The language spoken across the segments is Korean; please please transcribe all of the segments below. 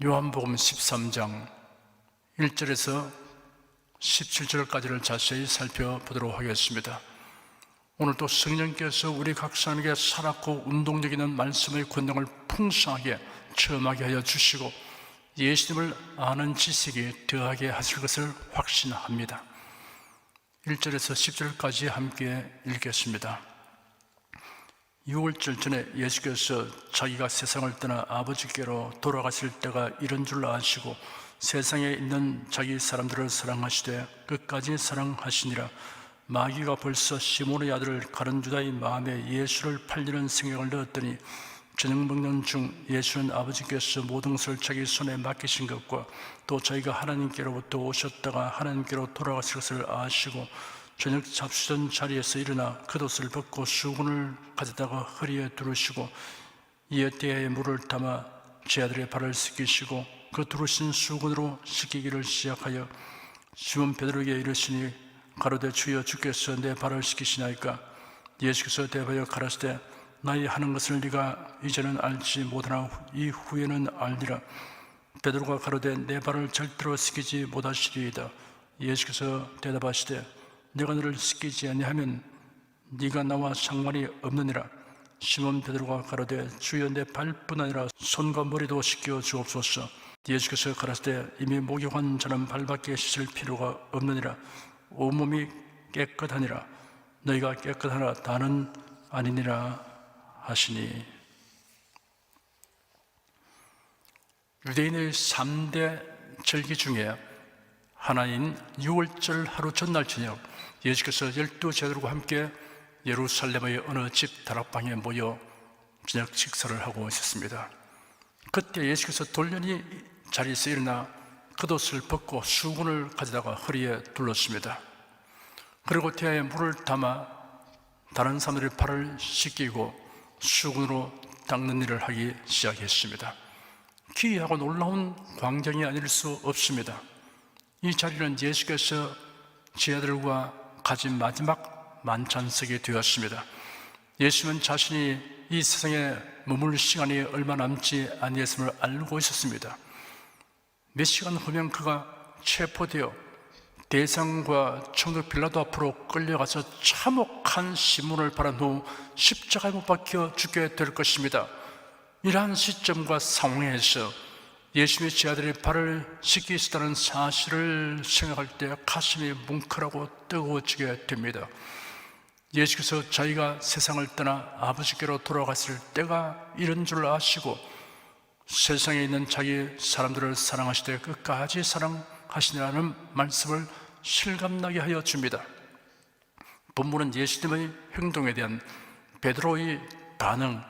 요한복음 13장 1절에서 17절까지를 자세히 살펴보도록 하겠습니다. 오늘도 성령께서 우리 각 사람에게 살았고 운동력 있는 말씀의 권능을 풍성하게 체험하게 하여 주시고 예수님을 아는 지식이 더하게 하실 것을 확신합니다. 1절에서 10절까지 함께 읽겠습니다. 6월절 전에 예수께서 자기가 세상을 떠나 아버지께로 돌아가실 때가 이런 줄 아시고 세상에 있는 자기 사람들을 사랑하시되 끝까지 사랑하시니라. 마귀가 벌써 시몬의 아들 가룟 유다의 마음에 예수를 팔리는 생각을 넣었더니 저녁 먹는 중 예수는 아버지께서 모든 것을 자기 손에 맡기신 것과 또 자기가 하나님께로부터 오셨다가 하나님께로 돌아가실 것을 아시고 저녁 잡수던 자리에서 일어나 겉옷을 벗고 수건을 가져다가 허리에 두르시고 이에 때에 물을 담아 제 아들의 발을 씻기시고 그 두르신 수건으로 씻기기를 시작하여 시몬 베드로에게 이르시니 가로되 주여 주께서 내 발을 씻기시나이까? 예수께서 대하여 가라사대 나의 하는 것을 네가 이제는 알지 못하나 이후에는 알리라. 베드로가 가로되 내 발을 절대로 씻기지 못하시리이다. 예수께서 대답하시되 내가 너를 씻기지 아니하면 네가 나와 상관이 없느니라. 시몬 베드로가 가로되 주여 내 발뿐 아니라 손과 머리도 씻겨 주옵소서. 예수께서 가라사대 이미 목욕한 자는 발밖에 씻을 필요가 없느니라. 온몸이 깨끗하니라. 너희가 깨끗하나 다는 아니니라 하시니. 유대인의 3대 절기 중에 하나인 6월절 하루 전날 저녁 예수께서 12제자들과 함께 예루살렘의 어느 집 다락방에 모여 저녁 식사를 하고 있었습니다. 그때 예수께서 돌연히 자리에서 일어나 겉옷을 벗고 수건을 가져다가 허리에 둘렀습니다. 그리고 대야에 물을 담아 다른 사람들의 발을 씻기고 수건으로 닦는 일을 하기 시작했습니다. 기이하고 놀라운 광경이 아닐 수 없습니다. 이 자리는 예수께서 제자들과 가진 마지막 만찬석이 되었습니다. 예수는 자신이 이 세상에 머물 시간이 얼마 남지 아니했음을 알고 있었습니다. 몇 시간 후면 그가 체포되어 대상과 총독 빌라도 앞으로 끌려가서 참혹한 신문을 받은 후 십자가에 못 박혀 죽게 될 것입니다. 이러한 시점과 상황에서 예수님의 제자들이 발을 씻기시다는 사실을 생각할 때 가슴이 뭉클하고 뜨거워지게 됩니다. 예수께서 자기가 세상을 떠나 아버지께로 돌아갔을 때가 이런 줄 아시고 세상에 있는 자기 사람들을 사랑하시되 끝까지 사랑하시느라는 말씀을 실감나게 하여 줍니다. 본문은 예수님의 행동에 대한 베드로의 반응,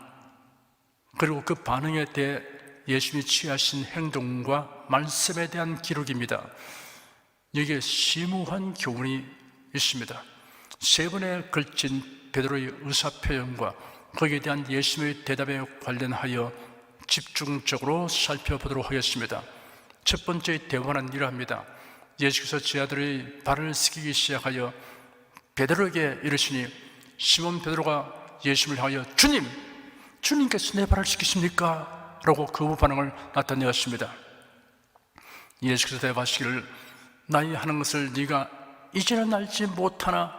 그리고 그 반응에 대해 예수님이 취하신 행동과 말씀에 대한 기록입니다. 여기에 심오한 교훈이 있습니다. 세 번에 걸친 베드로의 의사표현과 거기에 대한 예수님의 대답에 관련하여 집중적으로 살펴보도록 하겠습니다. 첫 번째 대화는 이러합니다. 예수께서 제자들의 발을 씻기기 시작하여 베드로에게 이르시니 시몬 베드로가 예수님을 향하여 주님께서 내 발을 씻기십니까? 라고 거부 반응을 나타내었습니다. 예수께서 대답하시기를 나의 하는 것을 네가 이제는 알지 못하나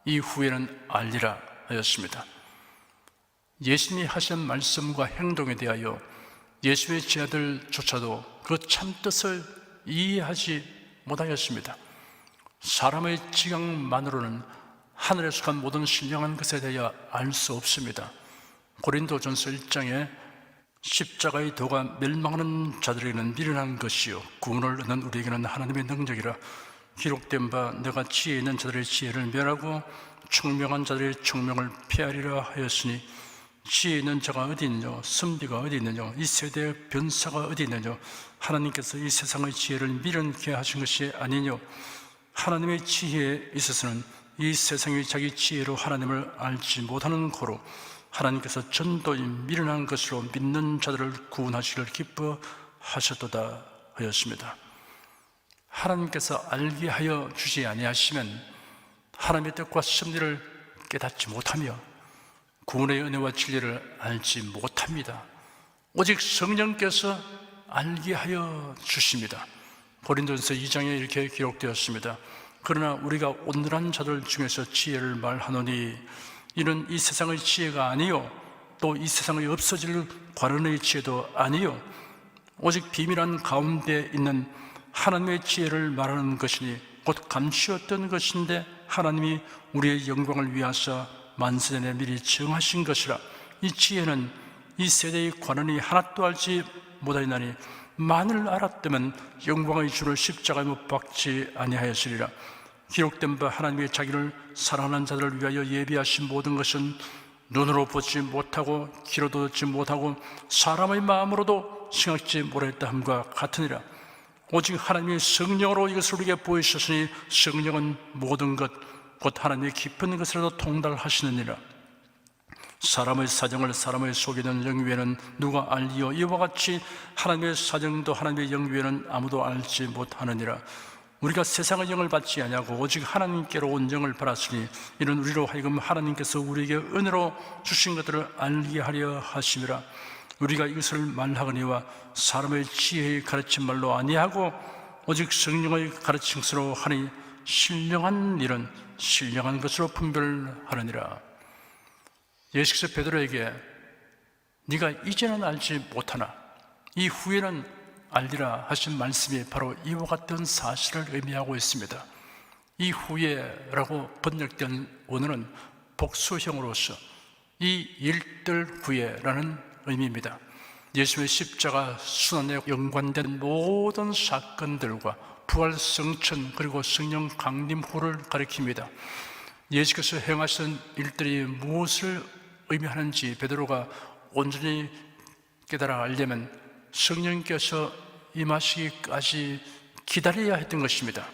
이후에는 알리라 하였습니다. 예수님이 하신 말씀과 행동에 대하여 예수의 제자들조차도 그 참뜻을 이해하지 못하였습니다. 사람의 지각만으로는 하늘에 속한 모든 신령한 것에 대하여 알 수 없습니다. 고린도전서 1장에 십자가의 도가 멸망하는 자들에게는 미련한 것이요 구원을 얻는 우리에게는 하나님의 능력이라. 기록된 바 내가 지혜 있는 자들의 지혜를 멸하고 총명한 자들의 총명을 폐하리라 하였으니 지혜 있는 자가 어디 있느냐? 선비가 어디 있느냐? 이 세대의 변사가 어디 있느냐? 하나님께서 이 세상의 지혜를 미련케 하신 것이 아니냐? 하나님의 지혜에 있어서는 이 세상이 자기 지혜로 하나님을 알지 못하는 고로 하나님께서 전도인 미련한 것으로 믿는 자들을 구원하시기를 기뻐하셨도다 하였습니다. 하나님께서 알게 하여 주지 아니하시면 하나님의 뜻과 섭리를 깨닫지 못하며 구원의 은혜와 진리를 알지 못합니다. 오직 성령께서 알게 하여 주십니다. 고린도전서 2장에 이렇게 기록되었습니다. 그러나 우리가 온전한 자들 중에서 지혜를 말하노니 이는 이 세상의 지혜가 아니요 또 이 세상의 없어질 관원의 지혜도 아니요 오직 비밀한 가운데 있는 하나님의 지혜를 말하는 것이니 곧 감추었던 것인데 하나님이 우리의 영광을 위하사 만세전에 미리 정하신 것이라. 이 지혜는 이 세대의 관원이 하나도 알지 못하리나니 만일 알았다면 영광의 주를 십자가에 못 박지 아니하였으리라. 기록된 바 하나님의 자기를 사랑하는 자들을 위하여 예비하신 모든 것은 눈으로 보지 못하고 귀로 듣지 못하고 사람의 마음으로도 생각지 못했다 함과 같으니라. 오직 하나님의 성령으로 이것을 우리에게 보이셨으니 성령은 모든 것 곧 하나님의 깊은 것이라도 통달하시느니라. 사람의 사정을 사람의 속이는 영위에는 누가 알리요 이와 같이 하나님의 사정도 하나님의 영위에는 아무도 알지 못하느니라. 우리가 세상의 영을 받지 아니하고 오직 하나님께로 온 영을 받았으니 이는 우리로 하여금 하나님께서 우리에게 은혜로 주신 것들을 알게 하려 하심이라. 우리가 이것을 말하거니와 사람의 지혜의 가르침 말로 아니하고 오직 성령의 가르침으로 하니 신령한 일은 신령한 것으로 분별하느니라. 예수께서 베드로에게 네가 이제는 알지 못하나 이후에는 알리라 하신 말씀이 바로 이와 같은 사실을 의미하고 있습니다. 이후에라고 번역된 원어는 복수형으로서 이 일들 후에라는 의미입니다. 예수의 십자가 순환에 연관된 모든 사건들과 부활 성천 그리고 성령 강림 후를 가리킵니다. 예수께서 행하신 일들이 무엇을 의미하는지 베드로가 온전히 깨달아 알려면 성령께서 임하시기까지 기다려야 했던 것입니다.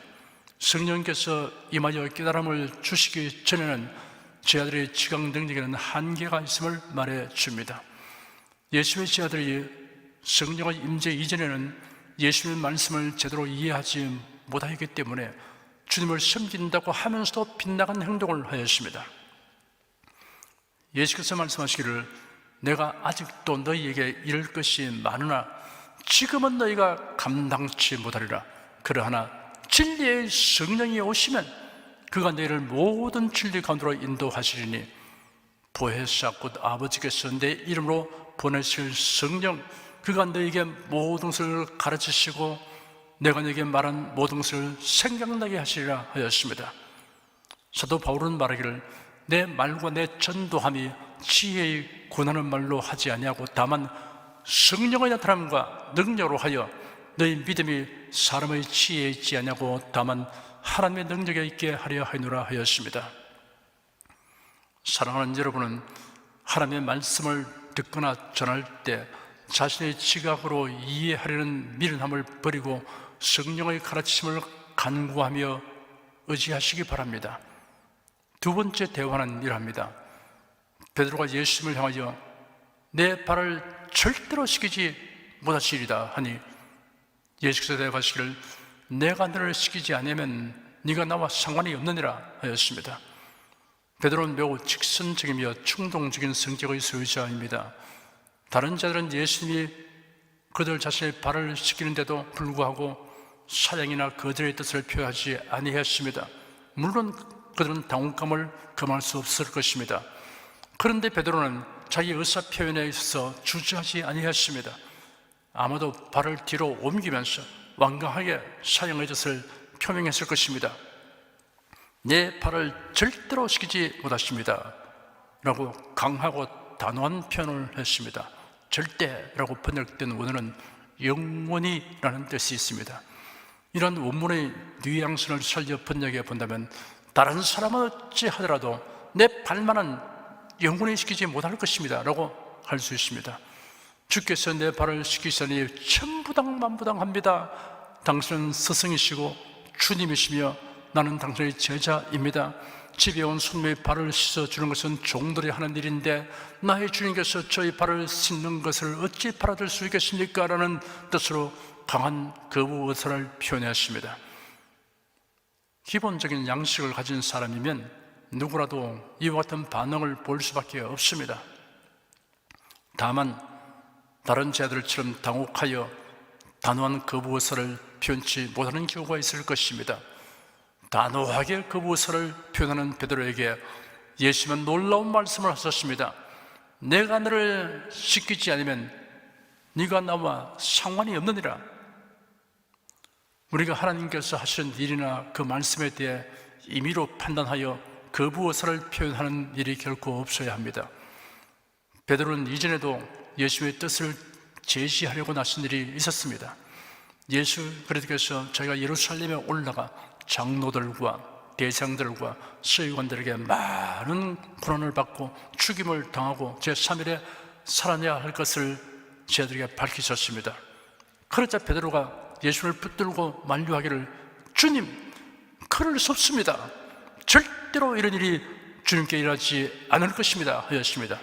성령께서 임하여 깨달음을 주시기 전에는 제자들의 지각 능력에는 한계가 있음을 말해 줍니다. 예수의 제자들이 성령의 임재 이전에는 예수님의 말씀을 제대로 이해하지 못하기 때문에 주님을 섬긴다고 하면서도 빗나간 행동을 하였습니다. 예수께서 말씀하시기를 내가 아직도 너희에게 이를 것이 많으나 지금은 너희가 감당치 못하리라. 그러하나 진리의 성령이 오시면 그가 너희를 모든 진리 가운데로 인도하시리니 보혜사 곧 아버지께서 내 이름으로 보내실 성령 그가 너희에게 모든 것을 가르치시고 내가 너희에게 말한 모든 것을 생각나게 하시리라 하였습니다. 사도 바울은 말하기를 내 말과 내 전도함이 지혜의 권하는 말로 하지 아니하고 다만 성령의 나타남과 능력으로 하여 너희 믿음이 사람의 지혜에 있지 아니하고 다만 하나님의 능력에 있게 하려 하노라 하였습니다. 사랑하는 여러분은 하나님의 말씀을 듣거나 전할 때 자신의 지각으로 이해하려는 미련함을 버리고 성령의 가르침을 간구하며 의지하시기 바랍니다. 두 번째 대화는 이러합니다. 베드로가 예수님을 향하여 내 발을 절대로 시키지 못하시리다 하니 예수께서 대답하시기를 내가 너를 시키지 않으면 네가 나와 상관이 없느니라 하였습니다. 베드로는 매우 직선적이며 충동적인 성격의 소유자입니다. 다른 자들은 예수님이 그들 자신의 발을 씻기는데도 불구하고 사랑이나 그들의 뜻을 표하지 아니했습니다. 물론 그들은 당혹감을 금할 수 없을 것입니다. 그런데 베드로는 자기 의사 표현에 있어서 주저하지 아니했습니다. 아마도 발을 뒤로 옮기면서 완강하게 사형의 뜻을 표명했을 것입니다. 내 발을 절대로 시키지 못하십니다 라고 강하고 단호한 표현을 했습니다. 절대라고 번역된 원어는 영원히 라는 뜻이 있습니다. 이런 원문의 뉘앙스를 살려 번역해 본다면 다른 사람은 어찌 하더라도 내 발만은 영원히 시키지 못할 것입니다 라고 할 수 있습니다. 주께서 내 발을 시키시니 천부당 만부당합니다. 당신은 스승이시고 주님이시며 나는 당신의 제자입니다. 집에 온 손님의 발을 씻어주는 것은 종들이 하는 일인데 나의 주님께서 저희 발을 씻는 것을 어찌 받아들 수 있겠습니까? 라는 뜻으로 강한 거부 의사를 표현했습니다. 기본적인 양식을 가진 사람이면 누구라도 이와 같은 반응을 볼 수밖에 없습니다. 다만 다른 제자들처럼 당혹하여 단호한 거부 의사를 표현치 못하는 경우가 있을 것입니다. 단호하게 거부 의사를 표현하는 베드로에게 예수님은 놀라운 말씀을 하셨습니다. 내가 너를 시키지 않으면 네가 나와 상관이 없느니라. 우리가 하나님께서 하시는 일이나 그 말씀에 대해 임의로 판단하여 거부 의사를 표현하는 일이 결코 없어야 합니다. 베드로는 이전에도 예수의 뜻을 제시하려고 나선 일이 있었습니다. 예수 그리스도께서 자기가 예루살렘에 올라가 장로들과 대장들과 서기관들에게 많은 고난을 받고 죽임을 당하고 제3일에 살아내야 할 것을 저들에게 밝히셨습니다. 그러자 베드로가 예수를 붙들고 만류하기를 주님, 그럴 수 없습니다. 절대로 이런 일이 주님께 일하지 않을 것입니다 하였습니다.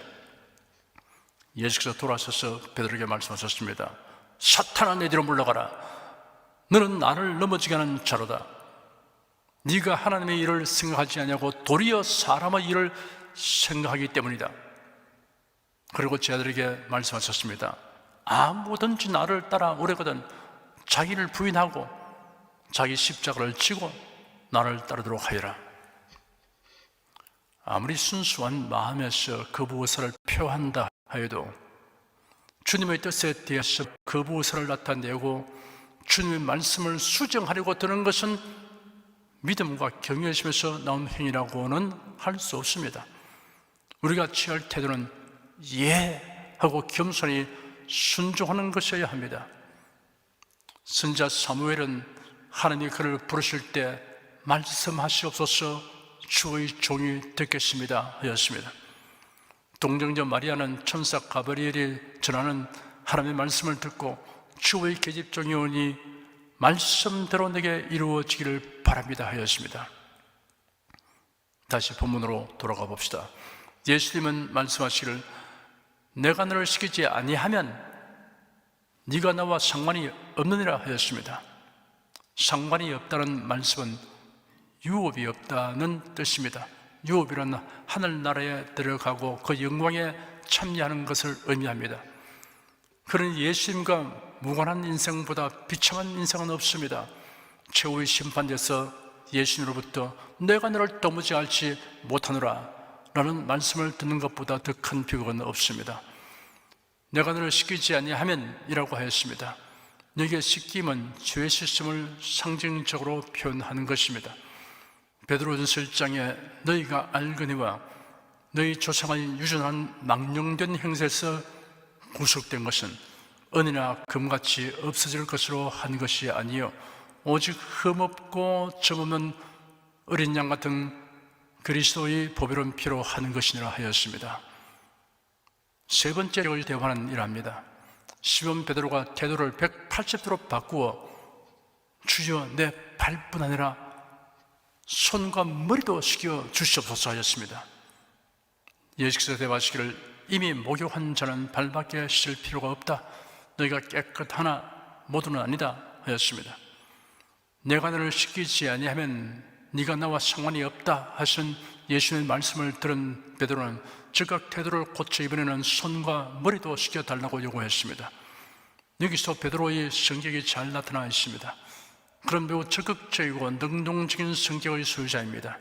예수께서 돌아서서 베드로에게 말씀하셨습니다. 사탄아, 내 뒤로 물러가라. 너는 나를 넘어지게 하는 자로다. 네가 하나님의 일을 생각하지 않냐고 도리어 사람의 일을 생각하기 때문이다. 그리고 제 아들에게 말씀하셨습니다. 아무든지 나를 따라 오려거든 자기를 부인하고 자기 십자가를 지고 나를 따르도록 하여라. 아무리 순수한 마음에서 거부 의사를 표한다 하여도 주님의 뜻에 대해서 거부 의사를 나타내고 주님의 말씀을 수정하려고 드는 것은 믿음과 경외심에서 나온 행위라고는 할 수 없습니다. 우리가 취할 태도는 예 하고 겸손히 순종하는 것이어야 합니다. 선지자 사무엘은 하나님이 그를 부르실 때 말씀하시옵소서 주의 종이 듣겠습니다 하였습니다. 동정녀 마리아는 천사 가브리엘이 전하는 하나님의 말씀을 듣고 주의 계집종이 오니 말씀대로 내게 이루어지기를 바랍니다 하였습니다. 다시 본문으로 돌아가 봅시다. 예수님은 말씀하시기를 내가 너를 시키지 아니하면 네가 나와 상관이 없느니라 하였습니다. 상관이 없다는 말씀은 유업이 없다는 뜻입니다. 유업이란 하늘나라에 들어가고 그 영광에 참여하는 것을 의미합니다. 그러니 예수님과 무관한 인생보다 비참한 인생은 없습니다. 최후의 심판대에서 예수님으로부터 내가 너를 도무지 알지 못하노라 라는 말씀을 듣는 것보다 더 큰 비극은 없습니다. 내가 너를 시키지 아니하면 이라고 하였습니다. 여기에 시킴은 죄의 실심을 상징적으로 표현하는 것입니다. 베드로전서 1장에 너희가 알거니와 너희 조상의 유전한 망령된 행세에서 구속된 것은 은이나 금같이 없어질 것으로 한 것이 아니요 오직 흠없고 점없는 어린 양 같은 그리스도의 보배로운 피로 하는 것이니라 하였습니다. 세 번째를 대화하는 일합니다. 시몬 베드로가 태도를 180도로 바꾸어 주여 내 발뿐 아니라 손과 머리도 식여 주시옵소서 하였습니다. 예수께서 대답하시기를 이미 목욕한 자는 발밖에 씻을 필요가 없다. 너희가 깨끗하나 모두는 아니다 하였습니다. 내가 너를 시키지 아니하면 네가 나와 상관이 없다 하시는 예수님의 말씀을 들은 베드로는 즉각 태도를 고쳐 이번에는 손과 머리도 씻겨달라고 요구했습니다. 여기서 베드로의 성격이 잘 나타나 있습니다. 그런 매우 적극적이고 능동적인 성격의 소유자입니다.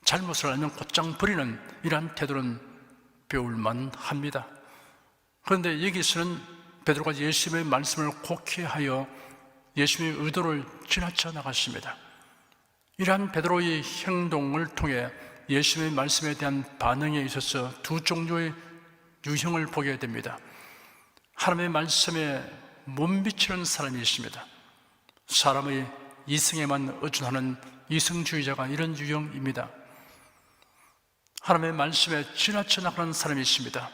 잘못을 알면 곧장 버리는 이러한 태도는 배울만 합니다. 그런데 여기서는 베드로가 예수님의 말씀을 곡해하여 예수님의 의도를 지나쳐 나갔습니다. 이러한 베드로의 행동을 통해 예수님의 말씀에 대한 반응에 있어서 두 종류의 유형을 보게 됩니다. 하나님의 말씀에 못 미치는 사람이 있습니다. 사람의 이성에만 의존하는 이성주의자가 이런 유형입니다. 하나님의 말씀에 지나쳐 나가는 사람이 있습니다.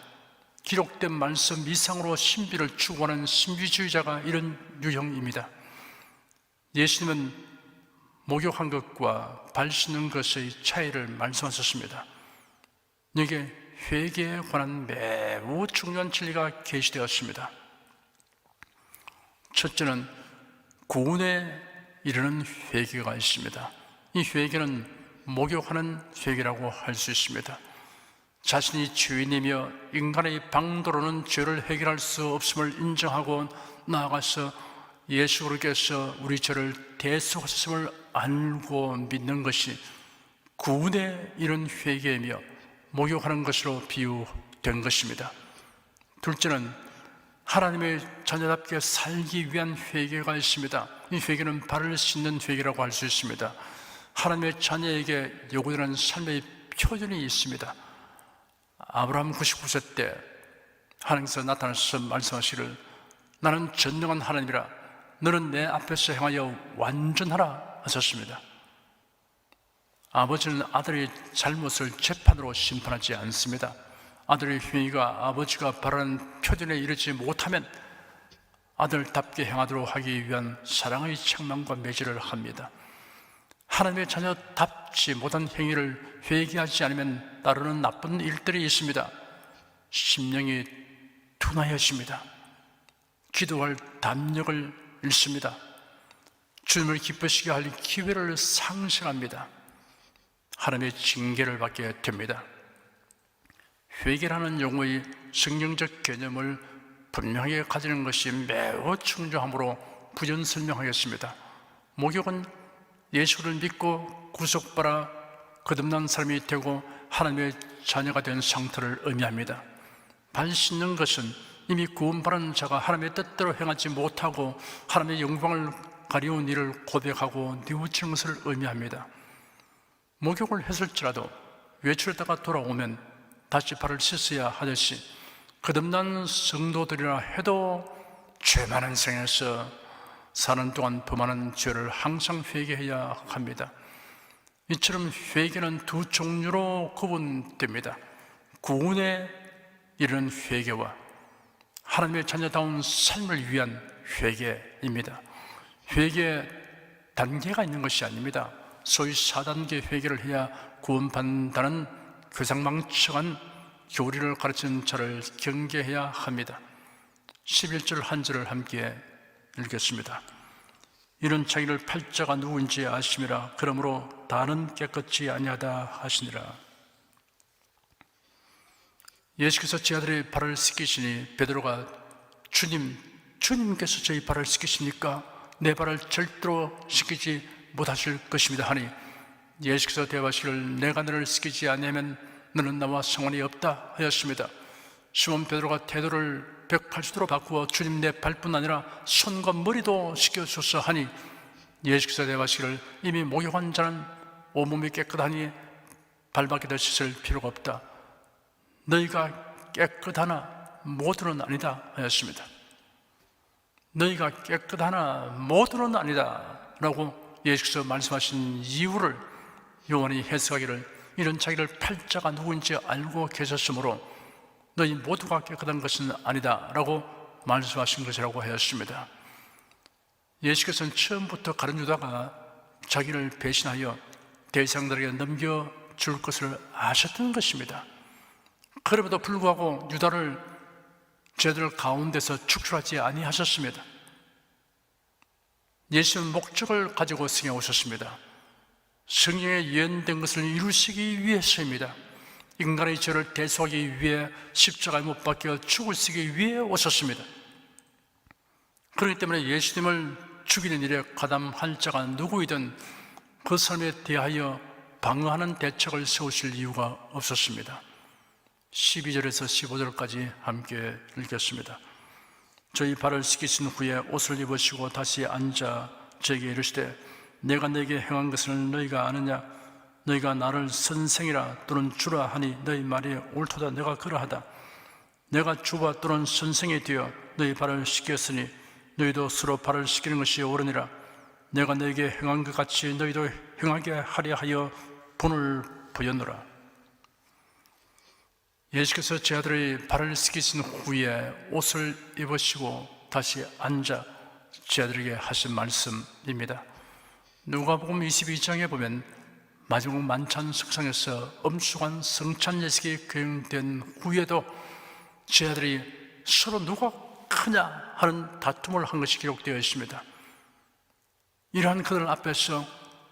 기록된 말씀 이상으로 신비를 추구하는 신비주의자가 이런 유형입니다. 예수님은 목욕한 것과 발 씻는 것의 차이를 말씀하셨습니다. 여기에 회개에 관한 매우 중요한 진리가 계시되었습니다. 첫째는 구원에 이르는 회개가 있습니다. 이 회개는 목욕하는 회개라고 할 수 있습니다. 자신이 죄인이며 인간의 방도로는 죄를 해결할 수 없음을 인정하고 나아가서 예수 그리스도께서 우리 죄를 대속하셨음을 알고 믿는 것이 구원에 이른 회개이며 목욕하는 것으로 비유된 것입니다. 둘째는 하나님의 자녀답게 살기 위한 회개가 있습니다. 이 회개는 발을 씻는 회개라고 할 수 있습니다. 하나님의 자녀에게 요구되는 삶의 표준이 있습니다. 아브라함 99세 때 하나님께서 나타나셔서 말씀하시기를 나는 전능한 하나님이라 너는 내 앞에서 행하여 완전하라 하셨습니다. 아버지는 아들의 잘못을 재판으로 심판하지 않습니다. 아들의 행위가 아버지가 바라는 표준에 이르지 못하면 아들답게 행하도록 하기 위한 사랑의 책망과 매질을 합니다. 하나님의 자녀답지 못한 행위를 회개하지 않으면 따르는 나쁜 일들이 있습니다. 심령이 둔하여집니다. 기도할 담력을 잃습니다. 주님을 기쁘시게 할 기회를 상실합니다. 하나님의 징계를 받게 됩니다. 회개라는 용어의 성경적 개념을 분명하게 가지는 것이 매우 중요하므로 부연 설명하겠습니다. 목욕은 예수를 믿고 구속받아 거듭난 사람이 되고 하나님의 자녀가 된 상태를 의미합니다. 발 씻는 것은 이미 구원받은 자가 하나님의 뜻대로 행하지 못하고 하나님의 영광을 가리운 일을 고백하고 뉘우치는 것을 의미합니다. 목욕을 했을지라도 외출했다가 돌아오면 다시 발을 씻어야 하듯이 거듭난 성도들이라 해도 죄 많은 생에서 사는 동안 범하는 죄를 항상 회개해야 합니다. 이처럼 회개는 두 종류로 구분됩니다. 구원에 이르는 회개와 하나님의 자녀다운 삶을 위한 회개입니다. 회개 단계가 있는 것이 아닙니다. 소위 4단계 회개를 해야 구원받는다는 교상망측한 교리를 가르치는 자를 경계해야 합니다. 11절 한 절을 함께 읽겠습니다. 이는 자기를 팔자가 누구인지 아심이라 그러므로 다는 깨끗이 아니하다 하시니라. 예수께서 제 아들의 발을 씻기시니 베드로가 주님께서 저희 발을 씻기십니까? 내 발을 절대로 씻기지 못하실 것입니다 하니 예수께서 대답하시기를 내가 너를 씻기지 아니하면 너는 나와 상관이 없다 하였습니다. 시몬 베드로가 태도를 180도로 바꾸어 주님 내 발뿐 아니라 손과 머리도 씻겨주소서 하니 예수께서 대답하시기를 이미 목욕한 자는 온몸이 깨끗하니 발밖에 더 씻을 필요가 없다. 너희가 깨끗하나 모두는 아니다 하였습니다. 너희가 깨끗하나 모두는 아니다 라고 예수께서 말씀하신 이유를 요한이 해석하기를 이런 자기를 팔자가 누구인지 알고 계셨으므로 너희 모두가 깨끗한 것은 아니다 라고 말씀하신 것이라고 하였습니다. 예수께서는 처음부터 가룟 유다가 자기를 배신하여 대상들에게 넘겨줄 것을 아셨던 것입니다. 그럼에도 불구하고 유다를 제들 가운데서 축출하지 아니하셨습니다. 예수는 목적을 가지고 성에 오셨습니다. 성경에 예언된 것을 이루시기 위해서입니다. 인간의 죄를 대속하기 위해 십자가에 못 박혀 죽으시기 위해 오셨습니다. 그렇기 때문에 예수님을 죽이는 일에 가담할 자가 누구이든 그 사람에 대하여 방어하는 대책을 세우실 이유가 없었습니다. 12절에서 15절까지 함께 읽겠습니다. 저희 발을 씻기신 후에 옷을 입으시고 다시 앉아 저에게 이르시되 내가 너에게 행한 것을 너희가 아느냐? 너희가 나를 선생이라 또는 주라 하니 너희 말이 옳도다. 내가 그러하다. 내가 주와 또는 선생이 되어 너희 발을 씻겼으니 너희도 서로 발을 씻기는 것이 옳으니라. 내가 너에게 행한 것 같이 너희도 행하게 하려 하여 본을 보였노라. 예수께서 제 아들의 발을 씻기신 후에 옷을 입으시고 다시 앉아 제 아들에게 하신 말씀입니다. 누가복음 22장에 보면 마지막 만찬 석상에서 엄숙한 성찬 예식이 거행된 후에도 제 아들이 서로 누가 크냐 하는 다툼을 한 것이 기록되어 있습니다. 이러한 그들 앞에서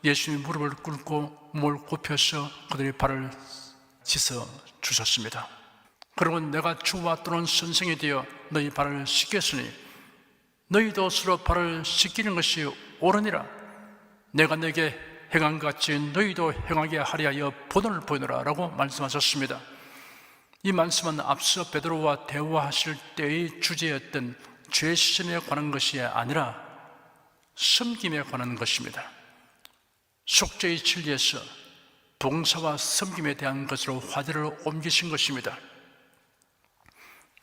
예수님이 무릎을 꿇고 몸을 굽혀서 그들의 발을 씻어 주셨습니다. 그러고 내가 주와 또는 선생이 되어 너희 발을 씻겼으니 너희도 서로 발을 씻기는 것이 옳으니라. 내가 내게 행한 것 같이 너희도 행하게 하려 하여 본을 보이노라 라고 말씀하셨습니다. 이 말씀은 앞서 베드로와 대화하실 때의 주제였던 죄 시전에 관한 것이 아니라 섬김에 관한 것입니다. 속죄의 진리에서 봉사와 섬김에 대한 것으로 화제를 옮기신 것입니다.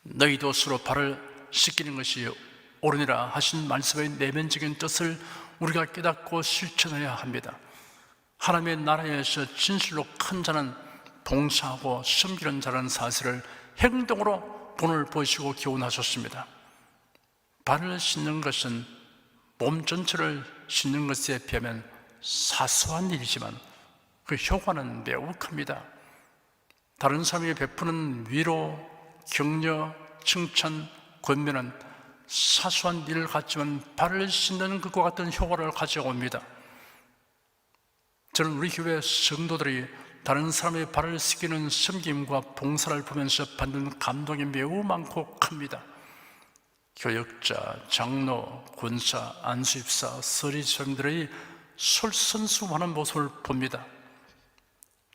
너희도 서로 발을 씻기는 것이 옳으니라 하신 말씀의 내면적인 뜻을 우리가 깨닫고 실천해야 합니다. 하나님의 나라에서 진실로 큰 자는 봉사하고 섬기는 자라는 사실을 행동으로 본을 보시고 교훈하셨습니다. 발을 씻는 것은 몸 전체를 씻는 것에 비하면 사소한 일이지만 그 효과는 매우 큽니다. 다른 사람에게 베푸는 위로, 격려, 칭찬, 권면은 사소한 일 같지만 발을 씻는 것과 같은 효과를 가져옵니다. 저는 우리 교회 성도들이 다른 사람의 발을 씻기는 섬김과 봉사를 보면서 받는 감동이 매우 많고 큽니다. 교역자, 장로, 권사, 안수입사, 서리수장들의 솔선수범하는 모습을 봅니다.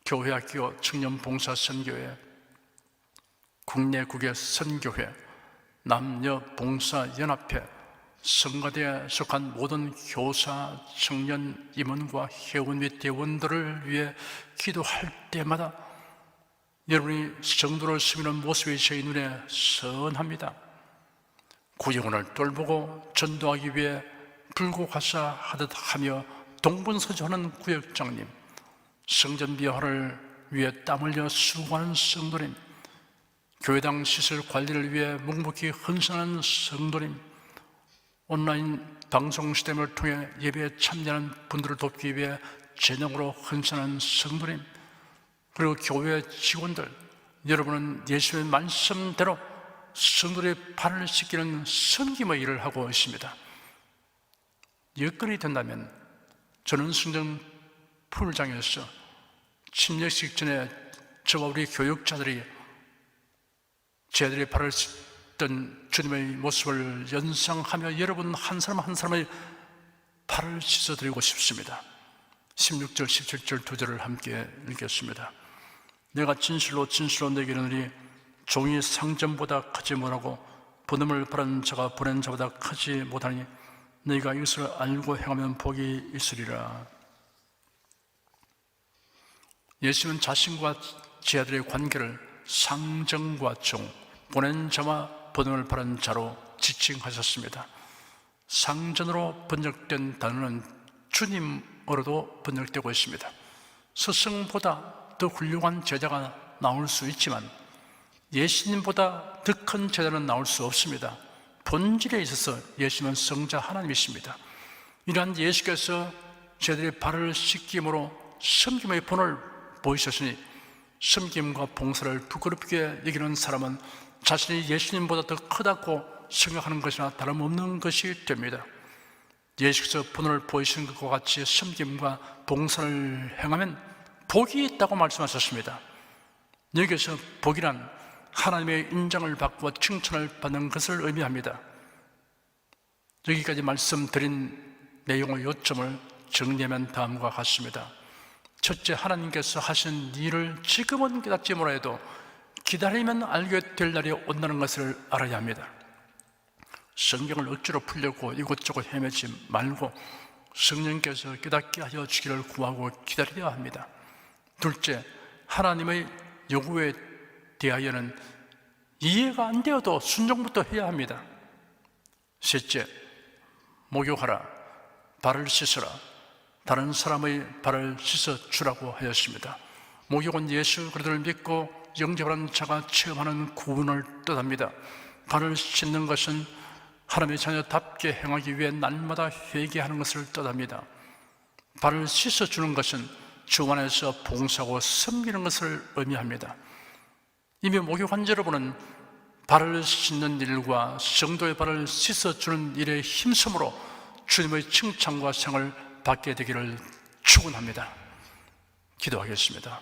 교회학교 청년봉사선교회, 국내국외 선교회, 남녀봉사연합회, 성가대에 속한 모든 교사, 청년, 임원과 회원 및 대원들을 위해 기도할 때마다 여러분이 성도를 섬기는 모습이 저희 눈에 선합니다. 구영원을 돌보고 전도하기 위해 불고가사하듯 하며 동분서주하는 구역장님, 성전비화를 위해 땀 흘려 수고하는 성도님, 교회당 시설 관리를 위해 묵묵히 헌신하는 성도님, 온라인 방송 시스템을 통해 예배에 참여하는 분들을 돕기 위해 재능으로 헌신하는 성도님, 그리고 교회 직원들, 여러분은 예수의 말씀대로 성도들의 발을 씻기는 섬김의 일을 하고 있습니다. 여건이 된다면 저는 성전 풀장에서 침례식 전에 저와 우리 교육자들이 저희들의 발을 씻던 주님의 모습을 연상하며 여러분 한 사람 한 사람의 발을 씻어드리고 싶습니다. 16절, 17절 두 절을 함께 읽겠습니다. 내가 진실로 내게 이르노니 종이 상전보다 크지 못하고 부름을 받은 자가 보낸 자보다 크지 못하니 너희가 이것을 알고 행하면 복이 있으리라. 예수는 자신과 제자들의 관계를 상전과 종, 보낸 자와 부름을 받은 자로 지칭하셨습니다. 상전으로 번역된 단어는 주님으로도 번역되고 있습니다. 스승보다 더 훌륭한 제자가 나올 수 있지만 예수님보다 더 큰 제자는 나올 수 없습니다. 본질에 있어서 예수님은 성자 하나님이십니다. 이러한 예수께서 제자들의 발을 씻김으로 섬김의 본을 보이셨으니 섬김과 봉사를 부끄럽게 여기는 사람은 자신이 예수님보다 더 크다고 생각하는 것이나 다름없는 것이 됩니다. 예수께서 본을 보이신 것과 같이 섬김과 봉사를 행하면 복이 있다고 말씀하셨습니다. 여기서 복이란 하나님의 인정을 받고 칭찬을 받는 것을 의미합니다. 여기까지 말씀드린 내용의 요점을 정리하면 다음과 같습니다. 첫째, 하나님께서 하신 일을 지금은 깨닫지 못해도 기다리면 알게 될 날이 온다는 것을 알아야 합니다. 성경을 억지로 풀려고 이곳저곳 헤매지 말고 성령께서 깨닫게 하여 주기를 구하고 기다려야 합니다. 둘째, 하나님의 요구에 대하여는 이해가 안 되어도 순종부터 해야 합니다. 셋째, 목욕하라, 발을 씻어라, 다른 사람의 발을 씻어주라고 하였습니다. 목욕은 예수 그리스도를 믿고 영접하는 자가 체험하는 구원을 뜻합니다. 발을 씻는 것은 하나님의 자녀답게 행하기 위해 날마다 회개하는 것을 뜻합니다. 발을 씻어주는 것은 주 안에서 봉사하고 섬기는 것을 의미합니다. 이미 목욕한 여러분은 발을 씻는 일과 성도의 발을 씻어주는 일에 힘쓰므로 주님의 칭찬과 상을 받게 되기를 축원합니다. 기도하겠습니다.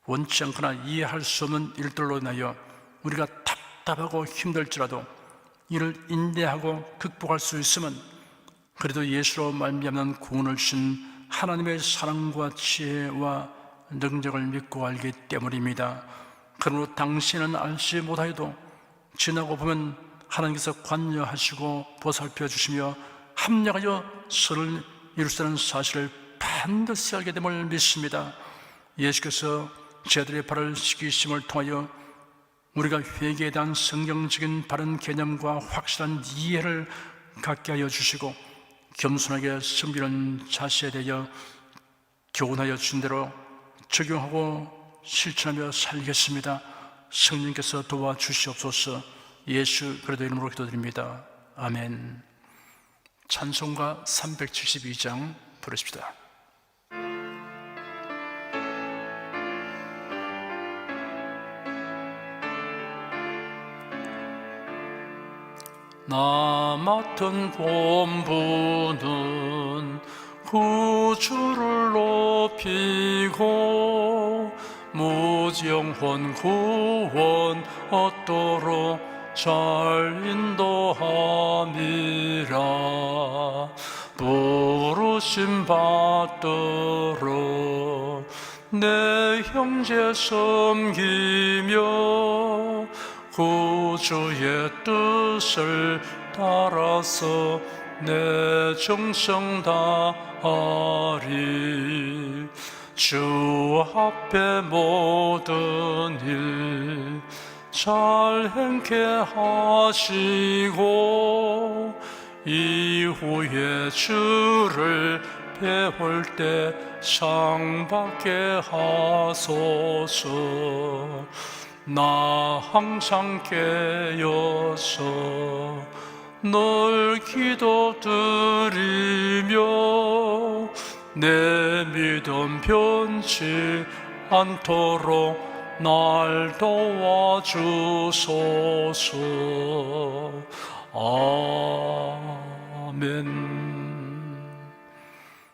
원치 않거나 이해할 수 없는 일들로 인하여 우리가 답답하고 힘들지라도 이를 인내하고 극복할 수 있음은 그래도 예수로 말미암는 구원을 주신 하나님의 사랑과 지혜와 능력을 믿고 알기 때문입니다. 그러므로 당신은 알지 못하여도 지나고 보면 하나님께서 관여하시고 보살펴 주시며 합력하여 선을 이루시는 사실을 반드시 알게 됨을 믿습니다. 예수께서 제자들의 발을 씻기심을 통하여 우리가 회개에 대한 성경적인 바른 개념과 확실한 이해를 갖게 하여 주시고 겸손하게 섬기는 자세에 대하여 교훈하여 준 대로 적용하고 실천하며 살겠습니다. 성령께서 도와주시옵소서. 예수 그리스도 이름으로 기도드립니다. 아멘. 찬송가 372장 부르십시다. 나 맡은 본분은 구주를 높이고 무지영혼 구원 얻도록 잘 인도함이라. 부르심 받도록 내 형제 섬기며 구주의 뜻을 따라서 내 정성 다하리. 주 앞에 모든 일 잘 행케 하시고 이후에 주를 배울 때 상 받게 하소서. 나 항상 깨어서 널 기도드리며 내 믿음 변치 않도록 날 도와주소서.